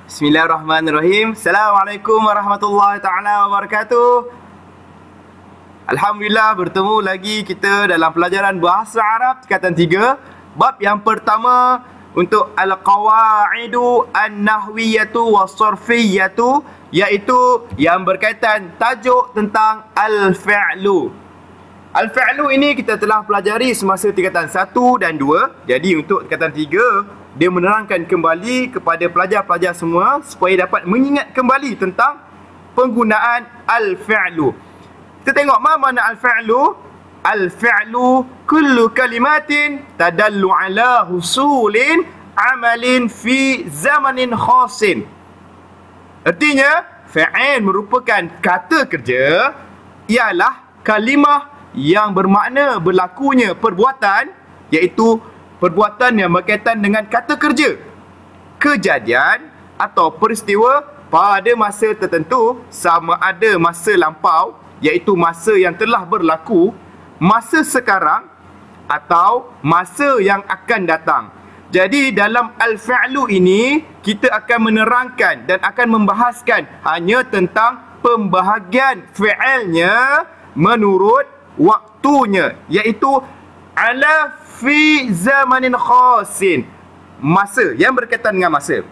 Bismillahirrahmanirrahim. Assalamualaikum warahmatullahi taala wabarakatuh. Alhamdulillah, bertemu lagi kita dalam pelajaran Bahasa Arab tingkatan 3. Bab yang pertama untuk Al-Qawaidu An-Nahwiyatu Was-Sarfiyatu, iaitu yang berkaitan tajuk tentang Al-Fi'lu. Al-Fi'lu ini kita telah pelajari semasa tingkatan 1 dan 2. Jadi untuk tingkatan 3, dia menerangkan kembali kepada pelajar-pelajar semua supaya dapat mengingat kembali tentang penggunaan Al-Fi'lu. Kita tengok mana Al-Fi'lu. Al-Fi'lu kullu kalimatin tadallu ala husulin amalin fi zamanin khasin. Artinya, fi'il merupakan kata kerja, ialah kalimah yang bermakna berlakunya perbuatan, iaitu perbuatan yang berkaitan dengan kata kerja, kejadian atau peristiwa pada masa tertentu, sama ada masa lampau, iaitu masa yang telah berlaku, masa sekarang atau masa yang akan datang. Jadi dalam Al-Fi'lu ini kita akan menerangkan dan akan membahaskan hanya tentang pembahagian fi'ilnya menurut waktunya, iaitu ala fi zamanin khasin, masa yang berkaitan dengan masa.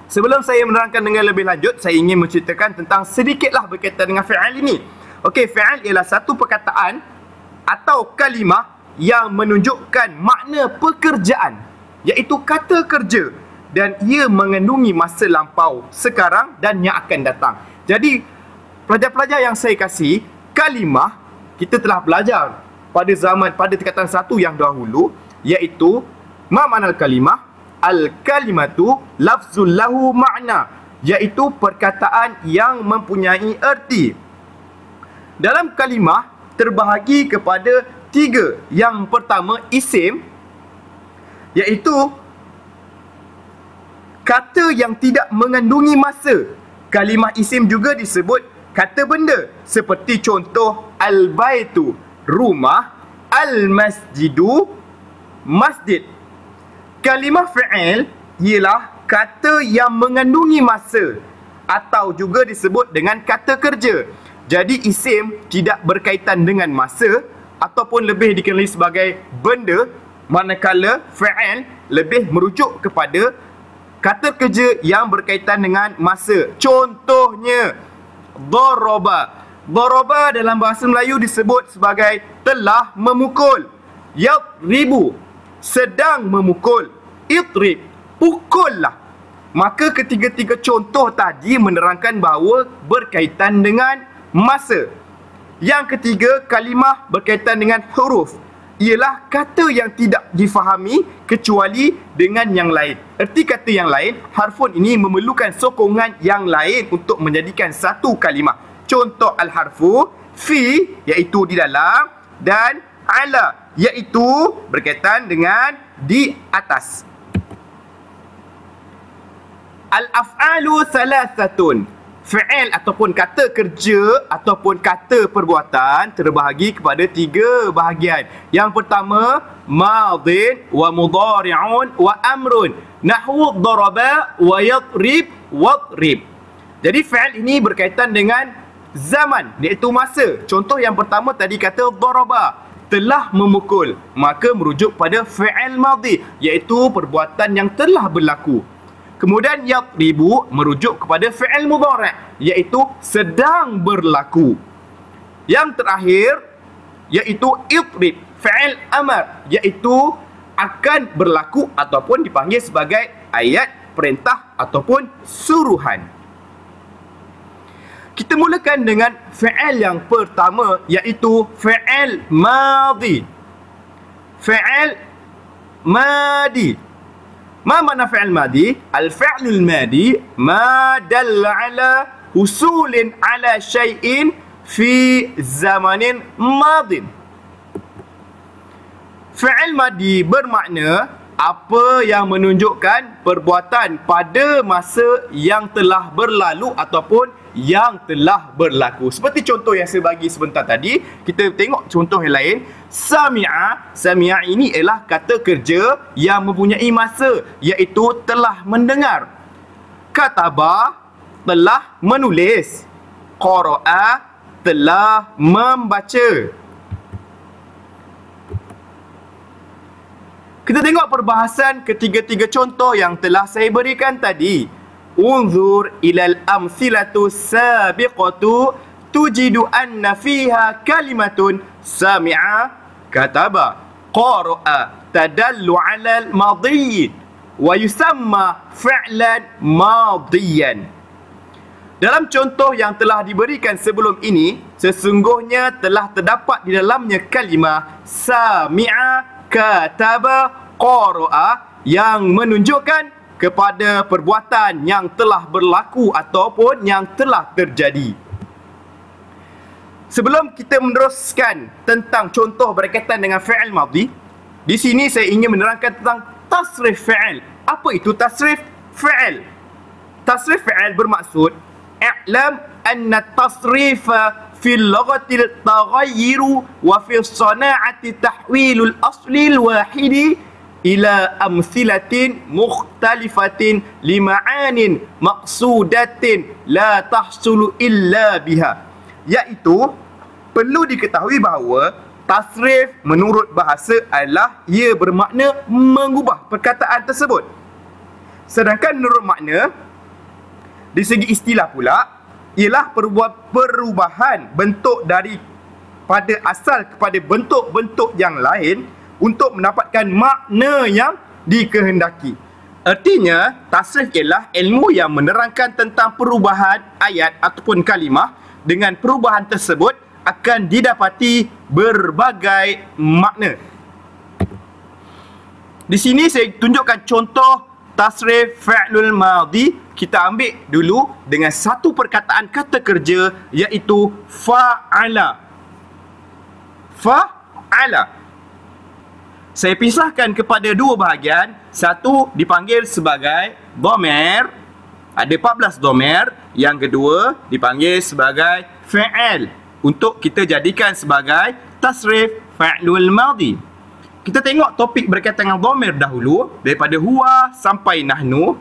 Sebelum saya menerangkan dengan lebih lanjut, saya ingin menceritakan tentang sedikitlah berkaitan dengan fi'il ini. Okey, fi'il ialah satu perkataan atau kalimah yang menunjukkan makna pekerjaan, iaitu kata kerja, dan ia mengandungi masa lampau, sekarang dan yang akan datang. Jadi pelajar-pelajar yang saya kasih, kalimah kita telah belajar pada tingkatan 1 yang dahulu, iaitu ma ma'nal kalimah. Al-kalimatu lafzul lahu ma'na, iaitu perkataan yang mempunyai erti. Dalam kalimah terbahagi kepada 3. Yang pertama, isim, iaitu kata yang tidak mengandungi masa. Kalimah isim juga disebut kata benda, seperti contoh al-baitu, rumah, al-masjidu, masjid. Kalimah fi'il ialah kata yang mengandungi masa atau juga disebut dengan kata kerja. Jadi isim tidak berkaitan dengan masa ataupun lebih dikenali sebagai benda, manakala fi'il lebih merujuk kepada kata kerja yang berkaitan dengan masa. Contohnya daraba. Daraba dalam bahasa Melayu disebut sebagai telah memukul. Yadribu, sedang memukul. Idrib, pukullah. Maka ketiga-tiga contoh tadi menerangkan bahawa berkaitan dengan masa. Yang ketiga, kalimah berkaitan dengan huruf, ialah kata yang tidak difahami kecuali dengan yang lain. Erti kata yang lain, harfun ini memerlukan sokongan yang lain untuk menjadikan satu kalimah. Contoh al-harfu fi, iaitu di dalam, dan ala, iaitu berkaitan dengan di atas. Al-af'alu thalathatun. Fi'il ataupun kata kerja ataupun kata perbuatan terbahagi kepada 3 bahagian. Yang pertama, madin wa mudhari'un wa amrun. Nahwu daraba wa yadrib wadrib. Jadi fi'il ini berkaitan dengan zaman, iaitu masa. Contoh yang pertama tadi kata daraba, telah memukul, maka merujuk pada fi'il madhi, iaitu perbuatan yang telah berlaku. Kemudian yadribu merujuk kepada fi'il mudhari', iaitu sedang berlaku. Yang terakhir iaitu idrib, fi'il amar, iaitu akan berlaku ataupun dipanggil sebagai ayat perintah ataupun suruhan. Kita mulakan dengan fi'il yang pertama, iaitu fi'il madhi. Fi'il madi. Ma makna fi'il madi? Al-fi'lul madi ma dalla ala husulin ala syai'in fi zamanin madin. Fi'il madi bermakna apa yang menunjukkan perbuatan pada masa yang telah berlalu ataupun yang telah berlaku. Seperti contoh yang saya bagi sebentar tadi, kita tengok contoh yang lain. Sami'a. Sami'a ini ialah kata kerja yang mempunyai masa, iaitu telah mendengar. Kataba, telah menulis. Qara'a, telah membaca. Kita tengok perbahasan ketiga-tiga contoh yang telah saya berikan tadi. Unzur ilal amthilatu sabiqatu tujidu anna fiha kalimatun sami'a, kataba, qara'a tadallu 'alal madhi wa yusamma fi'lan madiyan. Dalam contoh yang telah diberikan sebelum ini, sesungguhnya telah terdapat di dalamnya kalimah sami'a, kataba, qara'a yang menunjukkan kepada perbuatan yang telah berlaku ataupun yang telah terjadi. Sebelum kita meneruskan tentang contoh berkaitan dengan fi'il madhi, di sini saya ingin menerangkan tentang tasrif fi'il. Apa itu tasrif fi'il? Tasrif fi'il bermaksud i'lam anna tasrifa fil lughatil taghayyiru wa fil sana'ati tahwilul aslil wahidi ila amthilatin mukhtalifatin lima'anin maqsudatin la tahsulu illa biha. Iaitu, perlu diketahui bahawa tasrif menurut bahasa adalah ia bermakna mengubah perkataan tersebut. Sedangkan menurut makna, di segi istilah pula, ialah perubahan bentuk daripada asal kepada bentuk-bentuk yang lain untuk mendapatkan makna yang dikehendaki. Artinya, tasrif ialah ilmu yang menerangkan tentang perubahan ayat ataupun kalimah. Dengan perubahan tersebut akan didapati berbagai makna. Di sini saya tunjukkan contoh tasrif fi'lul madhi. Kita ambil dulu dengan satu perkataan kata kerja, iaitu fa'ala. Fa'ala. Saya pisahkan kepada dua bahagian. Satu dipanggil sebagai dhamir. Ada 14 dhamir. Yang kedua dipanggil sebagai fi'il. Untuk kita jadikan sebagai tasrif fi'lul madhi. Kita tengok topik berkaitan dengan dhamir dahulu. Daripada huwa sampai nahnu.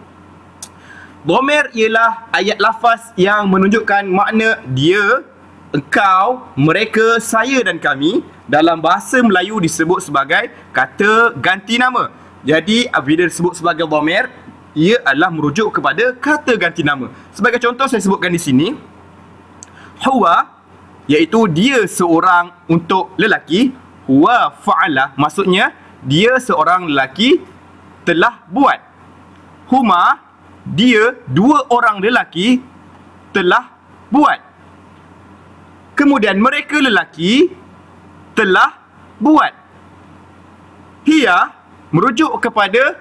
Dhamir ialah ayat lafaz yang menunjukkan makna dia, engkau, mereka, saya dan kami. Dalam bahasa Melayu disebut sebagai kata ganti nama. Jadi apabila disebut sebagai dhamir, ia adalah merujuk kepada kata ganti nama. Sebagai contoh saya sebutkan di sini, huwa, iaitu dia seorang untuk lelaki. Huwa fa'ala, maksudnya dia seorang lelaki telah buat. Huma, dia dua orang lelaki telah buat. Kemudian mereka lelaki telah buat. Hiya merujuk kepada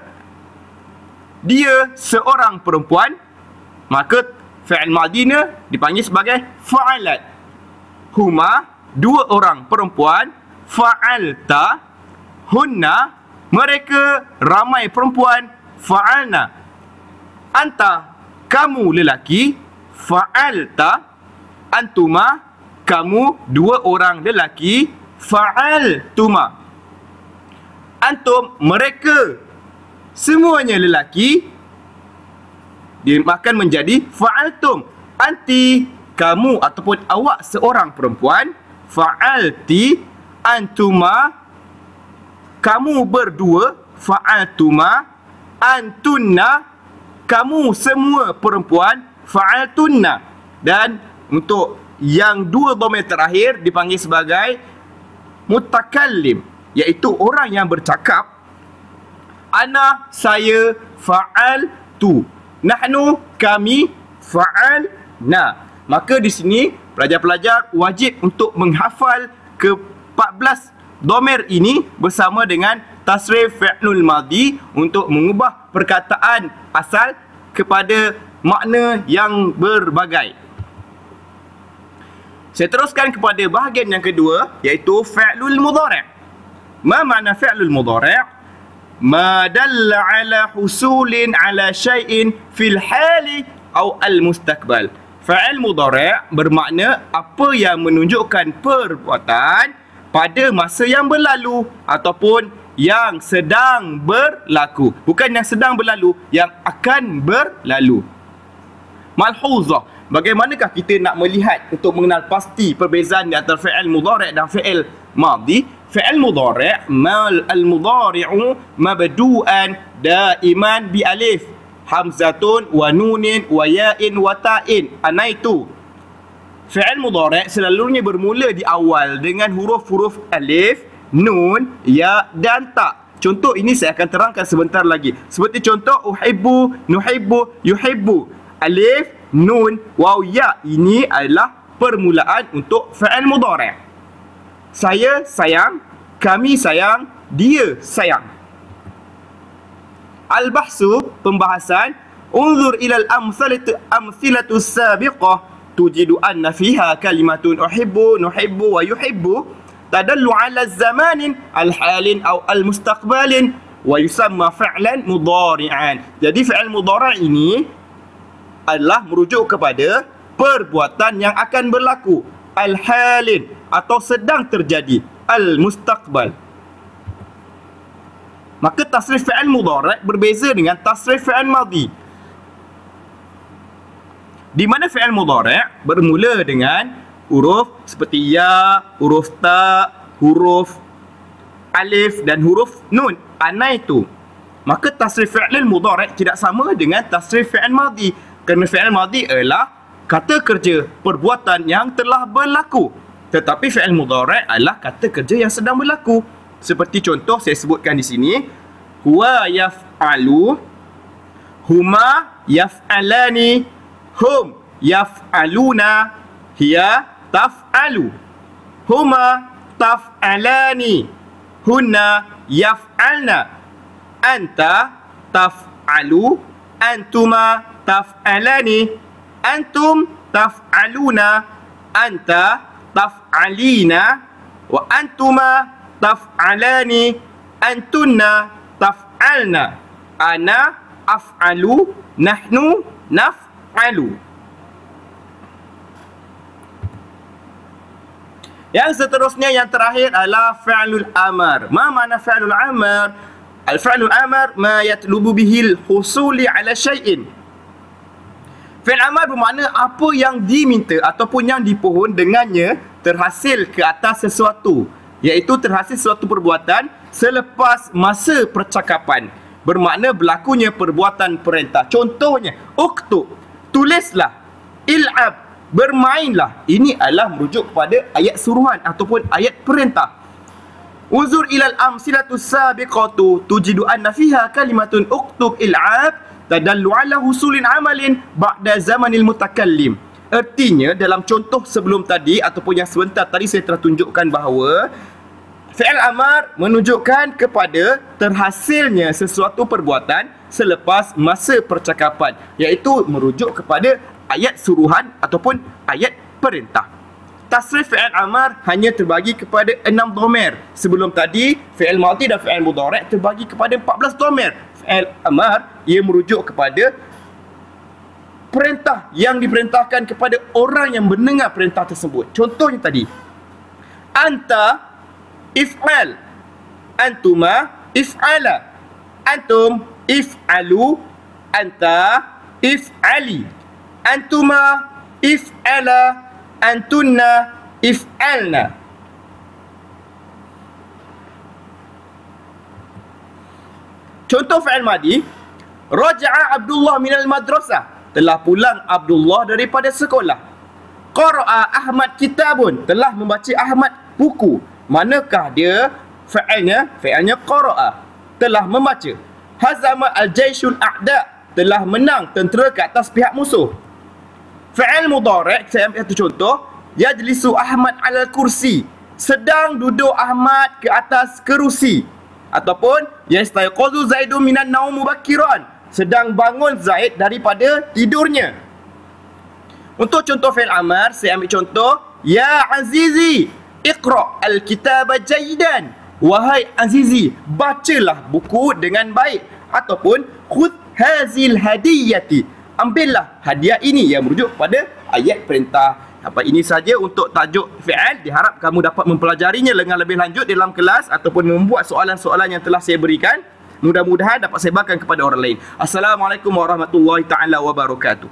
dia seorang perempuan, maka fi'il madhinya dipanggil sebagai fa'alat. Huma, dua orang perempuan. Fa'alta, hunna, mereka ramai perempuan. Fa'alna, anta, kamu lelaki. Fa'alta, antuma, kamu dua orang lelaki. Fa'altuma, antum, mereka semuanya lelaki. Dia akan menjadi fa'altum. Anti, kamu ataupun awak seorang perempuan. Fa'alti, antuma, kamu berdua. Fa'altuma, antunna, kamu semua perempuan. Fa'altunna. Dan untuk yang dua dhamir terakhir dipanggil sebagai mutakallim, iaitu orang yang bercakap. Ana, saya. Fa'altu, nahnu, kami. Fa'alna. Maka di sini pelajar-pelajar wajib untuk menghafal ke-14 dhamir ini bersama dengan tasrif fi'lul madhi untuk mengubah perkataan asal kepada makna yang berbagai. Saya teruskan kepada bahagian yang kedua, iaitu fi'lul mudhari'. Ma makna fi'lul mudhari'? Ma dalla ala husulin ala syai'in fil hali atau al-mustaqbal. Fa'il mudhari' bermakna apa yang menunjukkan perbuatan pada masa yang berlalu ataupun yang sedang berlaku. Bukan yang sedang berlalu, yang akan berlalu. Malhuzah. Bagaimanakah kita nak melihat untuk mengenal pasti perbezaan di antara fi'il mudhari' dan fi'il madhi? Fi'il mudhari' al-mudhari'u mabdu'an daiman bi alif, hamzatun wa nunin wa ya'in wa ta'in. Anaitu. Fi'il mudhari' selalunya bermula di awal dengan huruf-huruf alif, nun, ya dan ta. Contoh ini saya akan terangkan sebentar lagi. Seperti contoh uhibbu, nuhibbu, yuhibbu. Alif, nun, waw, ya. Ini adalah permulaan untuk fi'il mudhari'. Saya sayang, kami sayang, dia sayang. Al-bahsu, pembahasan. Unzur ila al-amthilatu sabiqah tujidu anna fiha kalimatun uhibbu, nuhibbu wa yuhibbu tadallu ala zamanin al-halin aw al-mustaqbalin wa yusamma fi'lan mudhari'an. Jadi fi'il mudhari' ini adalah merujuk kepada perbuatan yang akan berlaku, al-halin atau sedang terjadi, al-mustaqbal. Maka tasrif fi'il mudhari' berbeza dengan tasrif fi'il madhi. Di mana fi'il mudhari' bermula dengan huruf seperti ya, huruf ta, huruf alif dan huruf nun. Anaitu. Maka tasrif fi'il mudhari' tidak sama dengan tasrif fi'il madhi. Kerana fi'il madhi adalah kata kerja, perbuatan yang telah berlaku. Tetapi fi'il mudhari' adalah kata kerja yang sedang berlaku. Seperti contoh saya sebutkan di sini, huwa yaf'alu, huma yaf'alani, hum yaf'aluna, hiya taf'alu, huma taf'alani, hunna yaf'alna, anta taf'alu, antuma taf'alani, antum taf'aluna, anta taf'alina, wa antuma taf'alani, antunna taf'alna, ana af'alu, nahnu naf'alu. Yang seterusnya, yang terakhir adalah fi'lul amr. Ma makna fi'lul amr? Al-fi'lul amr ma yatlubu bihil husuli ala syai'in. Fi'il amar bermakna apa yang diminta ataupun yang dipohon dengannya terhasil ke atas sesuatu, iaitu terhasil suatu perbuatan selepas masa percakapan. Bermakna berlakunya perbuatan perintah. Contohnya, uktub, tulislah, il'ab, bermainlah. Ini adalah merujuk kepada ayat suruhan ataupun ayat perintah. Uzur ilal amsilatu sabiqatu tujidu anna fiha kalimatun uktub il'ab tadallu ala husulin amalin ba'da zamanil mutakallim. Artinya dalam contoh sebelum tadi ataupun yang sebentar tadi saya telah tunjukkan bahawa fi'il amar menunjukkan kepada terhasilnya sesuatu perbuatan selepas masa percakapan, iaitu merujuk kepada ayat suruhan ataupun ayat perintah. Tasrif fi'il amar hanya terbagi kepada 6 dhamir. Sebelum tadi fi'il madhi dan fi'il mudhari' terbagi kepada 14 dhamir. Fi'il amar ia merujuk kepada perintah yang diperintahkan kepada orang yang mendengar perintah tersebut. Contohnya tadi, anta if'al, antuma if'ala, antum if'alu, anta if'ali, antuma if'ala, antunna if'alna. Contoh fi'il madhi, raja'a Abdullah minal madrasah, telah pulang Abdullah daripada sekolah. Qara'a Ahmad kitabun, telah membaca Ahmad buku. Manakah dia fi'ilnya? Fi'ilnya qara'a, telah membaca. Hazama al-jaishul a'da, telah menang tentera ke atas pihak musuh. Fi'il mudhari', saya ambil satu contoh, yajlisu Ahmad alal kursi, sedang duduk Ahmad ke atas kerusi. Ataupun yastayqazu Zaidun minan naum mubakkiran, sedang bangun Zaid daripada tidurnya. Untuk contoh fi'il amar, saya ambil contoh, ya Azizi iqra' al-kitaba jayidan, wahai Azizi, bacalah buku dengan baik. Ataupun khudh hazil hadiyati, ambillah hadiah ini, yang merujuk pada ayat perintah. Apa ini saja untuk tajuk fi'il. Diharap kamu dapat mempelajarinya dengan lebih lanjut dalam kelas ataupun membuat soalan-soalan yang telah saya berikan. Mudah-mudahan dapat sebarkan kepada orang lain. Assalamualaikum warahmatullahi taala wabarakatuh.